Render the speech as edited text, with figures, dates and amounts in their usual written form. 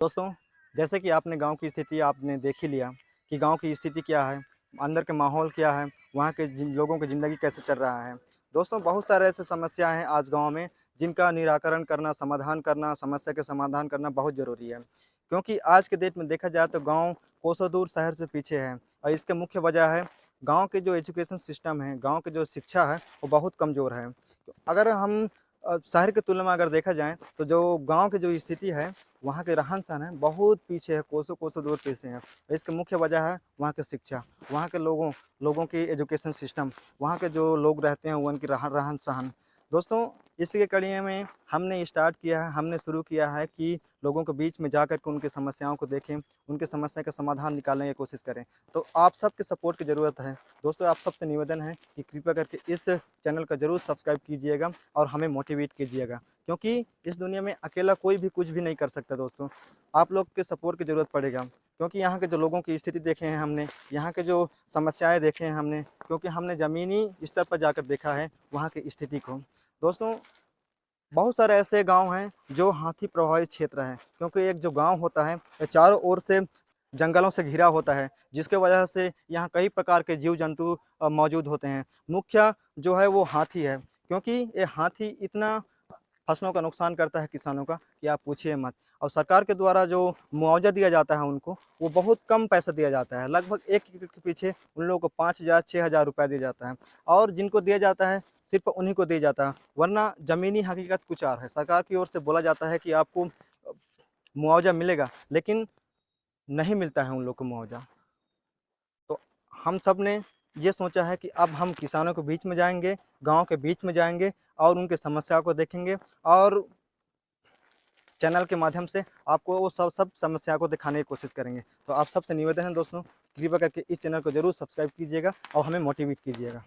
दोस्तों, जैसे कि आपने गाँव की स्थिति आपने देख ही लिया कि गाँव की स्थिति क्या है, अंदर के माहौल क्या है, वहाँ के जिन लोगों की ज़िंदगी कैसे चल रहा है। दोस्तों, बहुत सारे ऐसे समस्या हैं आज गाँव में, जिनका निराकरण करना, समाधान करना, समस्या के समाधान करना बहुत ज़रूरी है। क्योंकि आज के डेट में देखा जाए तो गाँव कोसों दूर शहर से पीछे है और इसके मुख्य वजह है गाँव के जो एजुकेशन सिस्टम है, गाँव की जो शिक्षा है, वो बहुत कमज़ोर है। तो अगर हम शहर की तुलना में अगर देखा जाए, तो जो गाँव की जो स्थिति है, वहाँ के रहन-सहन है बहुत पीछे है, कोसों-कोसों दूर पीछे है। इसकी मुख्य वजह है वहाँ की शिक्षा, वहाँ के लोगों लोगों की एजुकेशन सिस्टम, वहाँ के जो लोग रहते हैं उनकी रहन-सहन। दोस्तों, इसी के कड़ी में हमने स्टार्ट किया है, हमने शुरू किया है कि लोगों के बीच में जाकर के उनकी समस्याओं को देखें, उनकी समस्या का समाधान निकालने की कोशिश करें। तो आप सबके सपोर्ट की ज़रूरत है। दोस्तों, आप सबसे निवेदन है कि कृपया करके इस चैनल को ज़रूर सब्सक्राइब कीजिएगा और हमें मोटिवेट कीजिएगा। क्योंकि इस दुनिया में अकेला कोई भी कुछ भी नहीं कर सकता दोस्तों। आप लोग के सपोर्ट की ज़रूरत पड़ेगा, क्योंकि यहाँ के जो लोगों की स्थिति देखे हैं हमने, यहाँ के जो समस्याएँ देखे हैं हमने, क्योंकि हमने ज़मीनी स्तर पर जाकर देखा है वहाँ की स्थिति को। दोस्तों, बहुत सारे ऐसे गाँव हैं जो हाथी प्रभावित क्षेत्र हैं, क्योंकि एक जो गाँव होता है, ये चारों ओर से जंगलों से घिरा होता है, जिसके वजह से यहाँ कई प्रकार के जीव-जंतु मौजूद होते हैं। मुख्य जो है वो हाथी है, क्योंकि ये हाथी इतना फसलों का नुकसान करता है किसानों का कि आप पूछिए मत। और सरकार के द्वारा जो मुआवज़ा दिया जाता है उनको, वो बहुत कम पैसा दिया जाता है। लगभग 1 एकड़ के पीछे उन लोगों को 5,000 6,000 रुपए दिया जाता है और जिनको दिया जाता है, सिर्फ़ उन्हीं को दिया जाता है, वरना ज़मीनी हकीकत कुछ और है। सरकार की ओर से बोला जाता है कि आपको मुआवज़ा मिलेगा, लेकिन नहीं मिलता है उन लोग को मुआवज़ा। तो हम सब ने ये सोचा है कि अब हम किसानों के बीच में जाएँगे, गाँव के बीच में जाएँगे और उनकी समस्या को देखेंगे और चैनल के माध्यम से आपको वो सब सब समस्या को दिखाने की कोशिश करेंगे। तो आप सबसे निवेदन है दोस्तों, कृपया करके इस चैनल को ज़रूर सब्सक्राइब कीजिएगा और हमें मोटिवेट कीजिएगा।